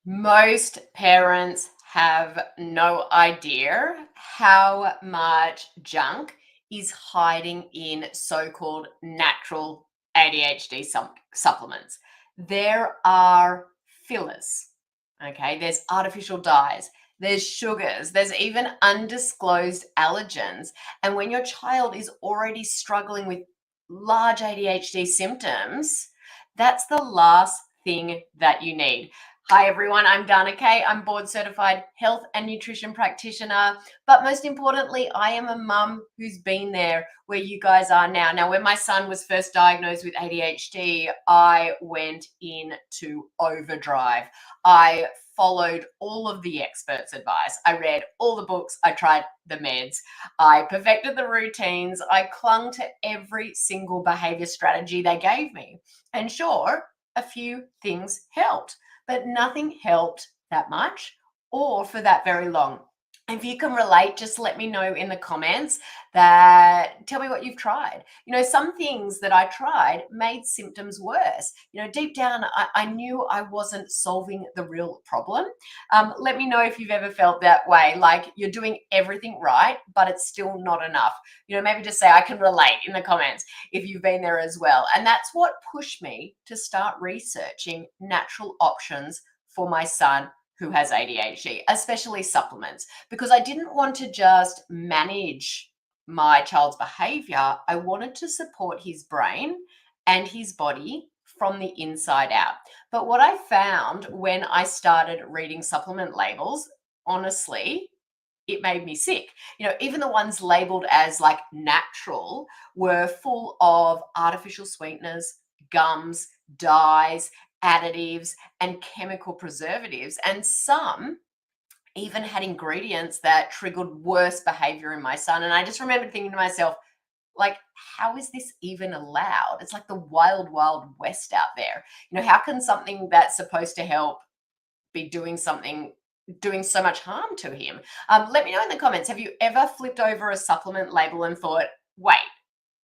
Most parents have no idea how much junk is hiding in so-called natural ADHD supplements. There are fillers, okay? There's artificial dyes, there's sugars, there's even undisclosed allergens. And when your child is already struggling with large ADHD symptoms, that's the last thing that you need. Hi everyone, I'm Dana Kay. I'm board certified health and nutrition practitioner, but most importantly, I am a mum who's been there where you guys are now. Now, when my son was first diagnosed with ADHD, I went into overdrive. I followed all of the experts' advice. I read all the books, I tried the meds, I perfected the routines, I clung to every single behavior strategy they gave me. And sure, a few things helped, but nothing helped that much or for that very long. If you can relate, just let me know in the comments that tell me what you've tried. Some things that I tried made symptoms worse. Deep down, I knew I wasn't solving the real problem. Let me know if you've ever felt that way, like you're doing everything right, but it's still not enough. Maybe just say, I can relate in the comments if you've been there as well. And that's what pushed me to start researching natural options for my son who has ADHD, especially supplements, because I didn't want to just manage my child's behavior. I wanted to support his brain and his body from the inside out. But what I found when I started reading supplement labels, honestly, it made me sick. Even the ones labeled as like natural were full of artificial sweeteners, gums, dyes, additives, and chemical preservatives. And some even had ingredients that triggered worse behavior in my son. And I just remembered thinking to myself, like, how is this even allowed? It's like the wild, wild west out there. How can something that's supposed to help be doing so much harm to him? Let me know in the comments. Have you ever flipped over a supplement label and thought, wait,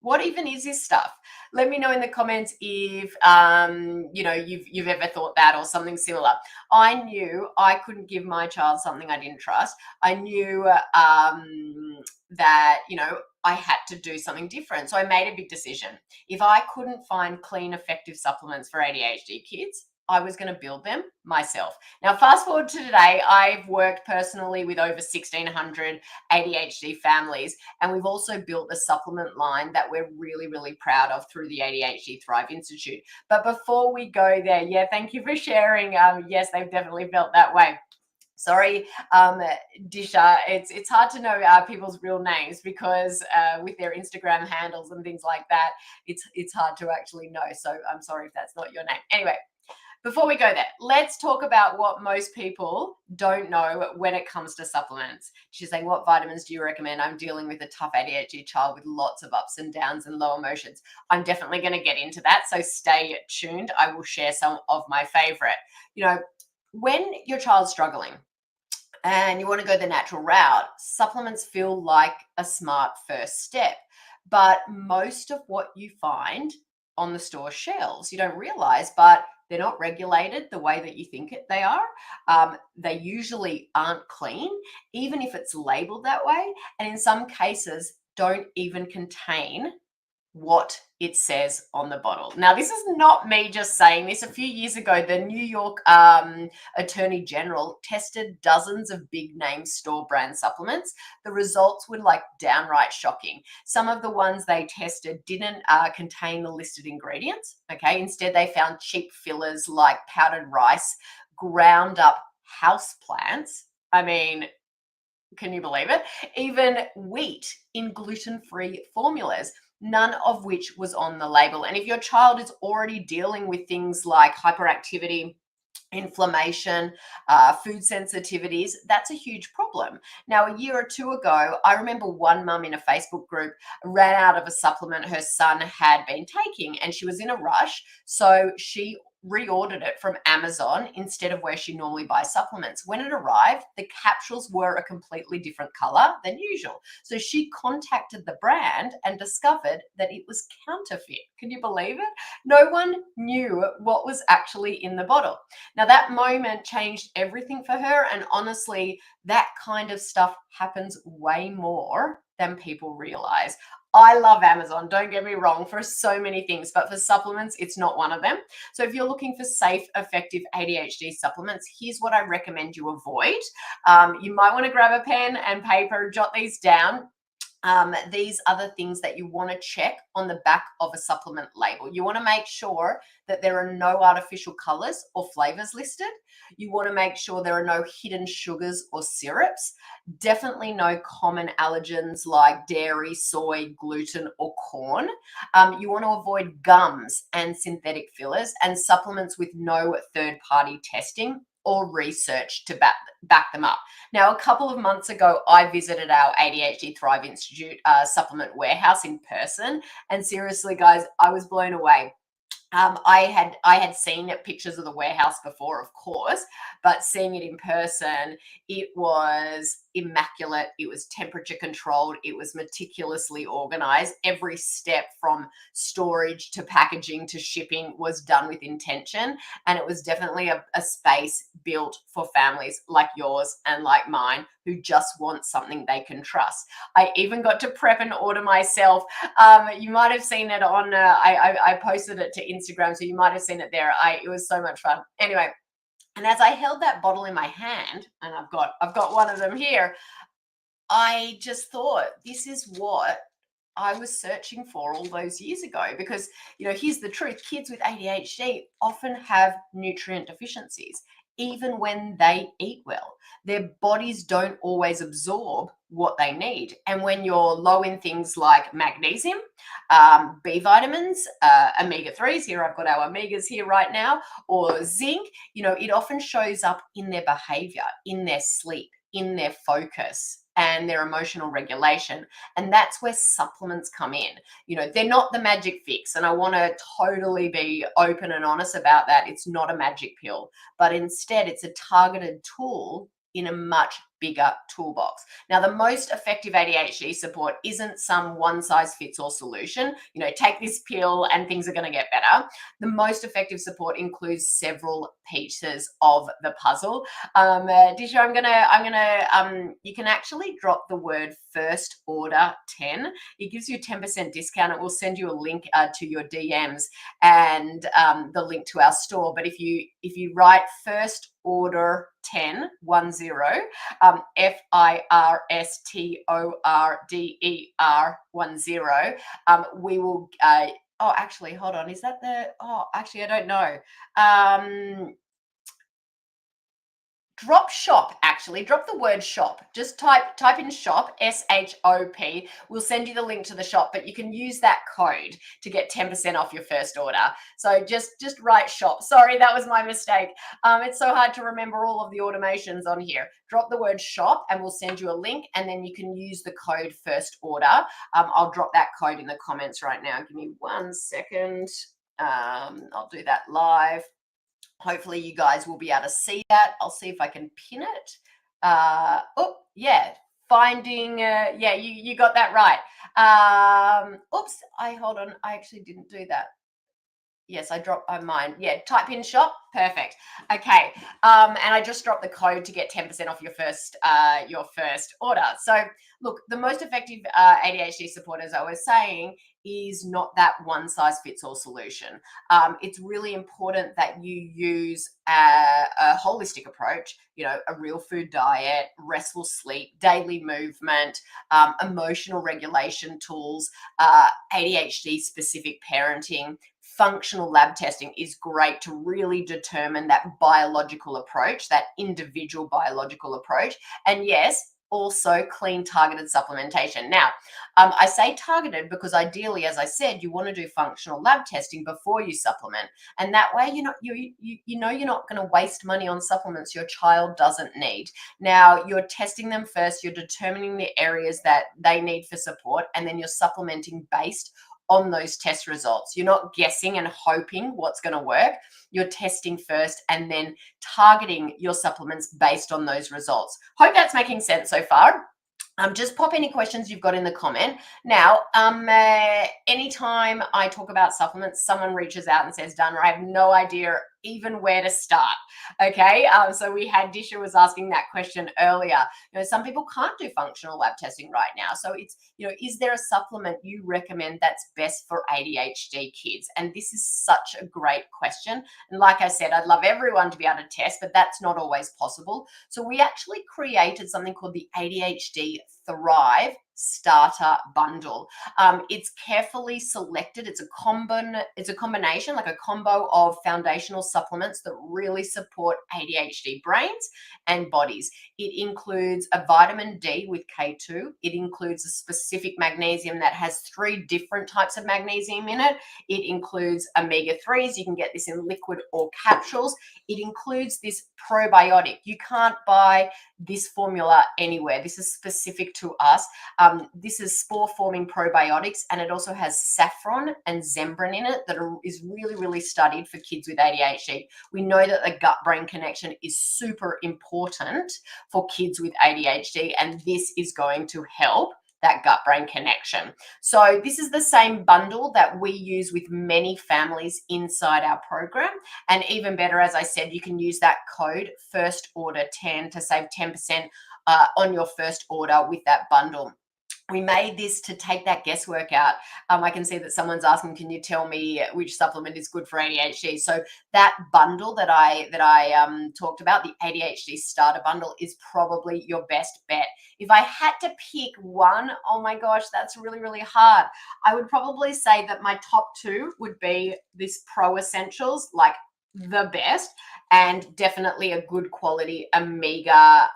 what even is this stuff? Let me know in the comments if you've ever thought that or something similar. I knew I couldn't give my child something I didn't trust. I knew that I had to do something different. So I made a big decision. If I couldn't find clean, effective supplements for ADHD kids, I was going to build them myself. Now, fast forward to today, I've worked personally with over 1,600 ADHD families, and we've also built a supplement line that we're really, really proud of through the ADHD Thrive Institute. But before we go there, thank you for sharing. Yes, they've definitely felt that way. Sorry, Disha, it's hard to know people's real names because with their Instagram handles and things like that, it's hard to actually know. So I'm sorry if that's not your name. Anyway, before we go there, let's talk about what most people don't know when it comes to supplements. She's saying, what vitamins do you recommend? I'm dealing with a tough ADHD child with lots of ups and downs and low emotions. I'm definitely going to get into that, so stay tuned. I will share some of my favorite. When your child's struggling and you want to go the natural route, supplements feel like a smart first step. But most of what you find on the store shelves, you don't realize, but they're not regulated the way that you think they are. They usually aren't clean, even if it's labeled that way. And in some cases, don't even contain what it says on the bottle. Now, this is not me just saying this. A few years ago, the New York Attorney General tested dozens of big name store brand supplements. The results were like downright shocking. Some of the ones they tested didn't contain the listed ingredients. Okay, instead they found cheap fillers like powdered rice, ground up house plants. I mean, can you believe it? Even wheat in gluten-free formulas, none of which was on the label. And if your child is already dealing with things like hyperactivity, inflammation, food sensitivities, that's a huge problem. Now, a year or two ago, I remember one mum in a Facebook group ran out of a supplement her son had been taking, and she was in a rush. So she reordered it from Amazon instead of where she normally buys supplements. When it arrived, the capsules were a completely different color than usual. So she contacted the brand and discovered that it was counterfeit. Can you believe it? No one knew what was actually in the bottle. Now, that moment changed everything for her. And honestly, that kind of stuff happens way more than people realize. I love Amazon, don't get me wrong, for so many things, but for supplements, it's not one of them. So if you're looking for safe, effective ADHD supplements, here's what I recommend you avoid. You might want to grab a pen and paper, jot these down. These are the things that you want to check on the back of a supplement label. You want to make sure that there are no artificial colors or flavors listed. You want to make sure there are no hidden sugars or syrups. Definitely no common allergens like dairy, soy, gluten, or corn. You want to avoid gums and synthetic fillers and supplements with no third-party testing or research to back them up. Now, a couple of months ago, I visited our ADHD Thrive Institute supplement warehouse in person. And seriously, guys, I was blown away. I had seen pictures of the warehouse before, of course, but seeing it in person, it was immaculate. It was temperature controlled. It was meticulously organized. Every step from storage to packaging to shipping was done with intention. And it was definitely a space built for families like yours and like mine who just want something they can trust. I even got to prep and order myself. You might have seen it on, I posted it to Instagram, so you might have seen it there. It was so much fun. Anyway, and as I held that bottle in my hand, and I've got one of them here, I just thought, this is what I was searching for all those years ago. Because, here's the truth: kids with ADHD often have nutrient deficiencies, even when they eat well. Their bodies don't always absorb what they need. And when you're low in things like magnesium, B vitamins, omega-3s, here I've got our omegas here right now, or zinc, it often shows up in their behavior, in their sleep, in their focus, and their emotional regulation. And that's where supplements come in. They're not the magic fix. And I want to totally be open and honest about that. It's not a magic pill, but instead it's a targeted tool in a much bigger toolbox. Now, the most effective ADHD support isn't some one size fits all solution. Take this pill and things are going to get better. The most effective support includes several pieces of the puzzle. Disha, you can actually drop the word first order 10. It gives you a 10% discount. It will send you a link to your DMs and the link to our store. But if you write first order 10, 10, FIRSTORDER 10, we will, actually, hold on. Is that actually, I don't know. Drop shop, actually. Drop the word shop. Just type in shop, SHOP. We'll send you the link to the shop, but you can use that code to get 10% off your first order. So just write shop. Sorry, that was my mistake. It's so hard to remember all of the automations on here. Drop the word shop and we'll send you a link, and then you can use the code first order. I'll drop that code in the comments right now. Give me 1 second. I'll do that live. Hopefully you guys will be able to see that. I'll see if I can pin it. Yeah, finding, you got that right. Hold on. I actually didn't do that. Yes, I dropped mine. Yeah, type in shop. Perfect. Okay. And I just dropped the code to get 10% off your first order. So look, the most effective ADHD support, as I was saying, is not that one size fits all solution. It's really important that you use a holistic approach, a real food diet, restful sleep, daily movement, emotional regulation tools, ADHD specific parenting. Functional lab testing is great to really determine that biological approach, that individual biological approach. And yes, also clean targeted supplementation. Now, I say targeted because ideally, as I said, you want to do functional lab testing before you supplement. And that way, you're not going to waste money on supplements your child doesn't need. Now, you're testing them first, you're determining the areas that they need for support, and then you're supplementing based on those test results. You're not guessing and hoping what's going to work. You're testing first and then targeting your supplements based on those results. Hope that's making sense so far. Just pop any questions you've got in the comment. Now, anytime I talk about supplements, someone reaches out and says, Dana, I have no idea even where to start. Okay. So we had Disha was asking that question earlier. Some people can't do functional lab testing right now. So it's, is there a supplement you recommend that's best for ADHD kids? And this is such a great question. And like I said, I'd love everyone to be able to test, but that's not always possible. So we actually created something called the ADHD Thrive Starter Bundle. It's carefully selected. It's a combination, like a combo of foundational supplements that really support ADHD brains and bodies. It includes a vitamin D with K2. It includes a specific magnesium that has 3 different types of magnesium in it. It includes omega-3s. You can get this in liquid or capsules. It includes this probiotic. You can't buy this formula anywhere. This is specific to us. This is spore-forming probiotics, and it also has saffron and zembrin in it that is really, really studied for kids with ADHD. We know that the gut-brain connection is super important for kids with ADHD, and this is going to help that gut-brain connection. So this is the same bundle that we use with many families inside our program. And even better, as I said, you can use that code FIRSTORDER10 to save 10% on your first order with that bundle. We made this to take that guesswork out. I can see that someone's asking, can you tell me which supplement is good for ADHD? So that bundle that I talked about, the ADHD Starter Bundle, is probably your best bet. If I had to pick one, oh my gosh, that's really, really hard. I would probably say that my top 2 would be this Pro Essentials, like the best, and definitely a good quality omega-3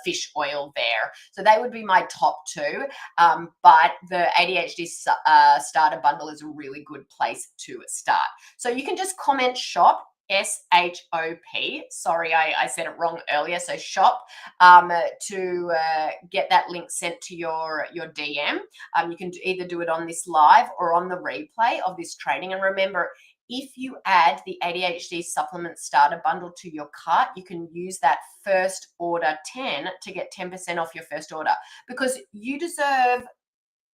fish oil there. So they would be my top 2. But the ADHD Starter Bundle is a really good place to start. So you can just comment shop, SHOP. Sorry, I said it wrong earlier. So shop to get that link sent to your DM. You can either do it on this live or on the replay of this training. And remember, if you add the ADHD Supplement Starter Bundle to your cart, you can use that first order 10 to get 10% off your first order, because you deserve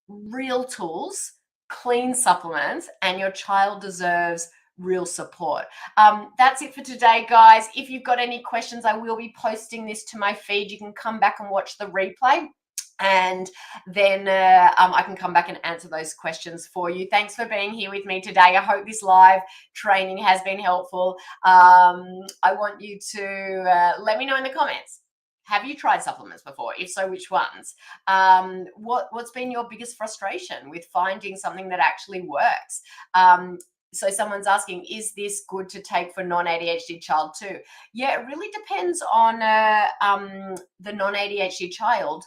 real tools, clean supplements, and your child deserves real support. That's it for today, guys. If you've got any questions, I will be posting this to my feed. You can come back and watch the replay, and then I can come back and answer those questions for you. Thanks for being here with me today. I hope this live training has been helpful. I want you to let me know in the comments. Have you tried supplements before? If so, which ones? What's been your biggest frustration with finding something that actually works? So someone's asking, is this good to take for non-ADHD child too? Yeah, it really depends on the non-ADHD child.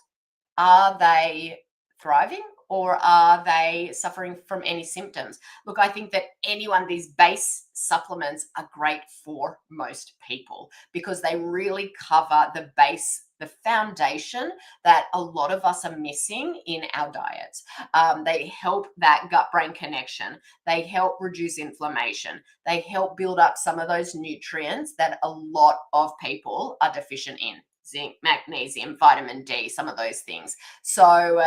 Are they thriving or are they suffering from any symptoms? Look, I think that these base supplements are great for most people because they really cover the base, the foundation that a lot of us are missing in our diets. They help that gut-brain connection. They help reduce inflammation. They help build up some of those nutrients that a lot of people are deficient in. Zinc, magnesium, vitamin D, some of those things. So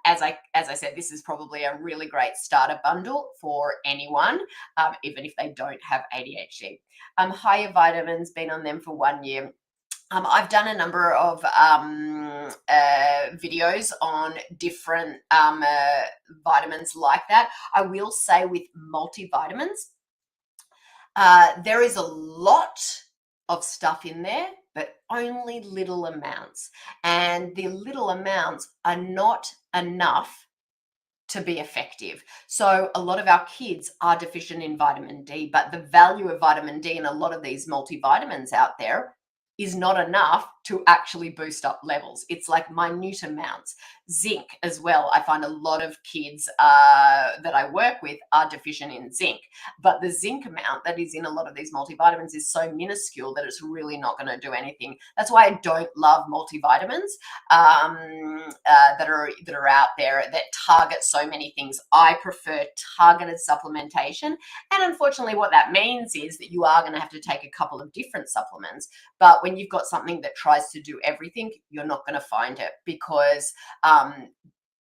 as I said, this is probably a really great starter bundle for anyone, even if they don't have ADHD. Higher vitamins, been on them for 1 year. I've done a number of videos on different vitamins like that. I will say with multivitamins, there is a lot of stuff in there, but only little amounts. And the little amounts are not enough to be effective. So a lot of our kids are deficient in vitamin D, but the value of vitamin D in a lot of these multivitamins out there is not enough to actually boost up levels. It's like minute amounts. Zinc as well. I find a lot of kids that I work with are deficient in zinc, but the zinc amount that is in a lot of these multivitamins is so minuscule that it's really not going to do anything. That's why I don't love multivitamins that are out there that target so many things. I prefer targeted supplementation, and unfortunately, what that means is that you are going to have to take a couple of different supplements. But when you've got something that tries to do everything, you're not going to find it, because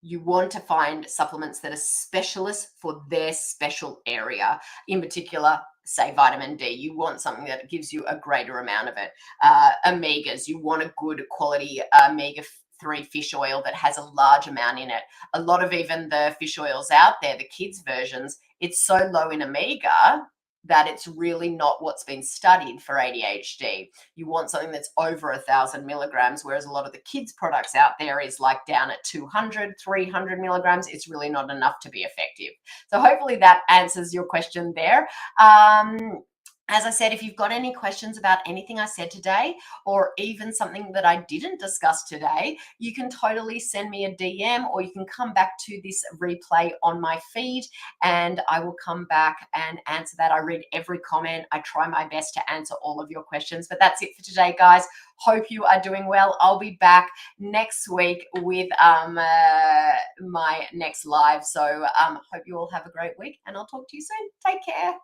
you want to find supplements that are specialists for their special area. In particular, say vitamin D, you want something that gives you a greater amount of it. Omegas, you want a good quality omega-3 fish oil that has a large amount in it. A lot of even the fish oils out there, the kids versions, it's so low in omega that it's really not what's been studied for ADHD. You want something that's over 1,000 milligrams, whereas a lot of the kids products out there is like down at 200, 300 milligrams. It's really not enough to be effective. So hopefully that answers your question there. As I said, if you've got any questions about anything I said today, or even something that I didn't discuss today, you can totally send me a DM, or you can come back to this replay on my feed and I will come back and answer that. I read every comment. I try my best to answer all of your questions. But that's it for today, guys. Hope you are doing well. I'll be back next week with my next live. So hope you all have a great week, and I'll talk to you soon. Take care.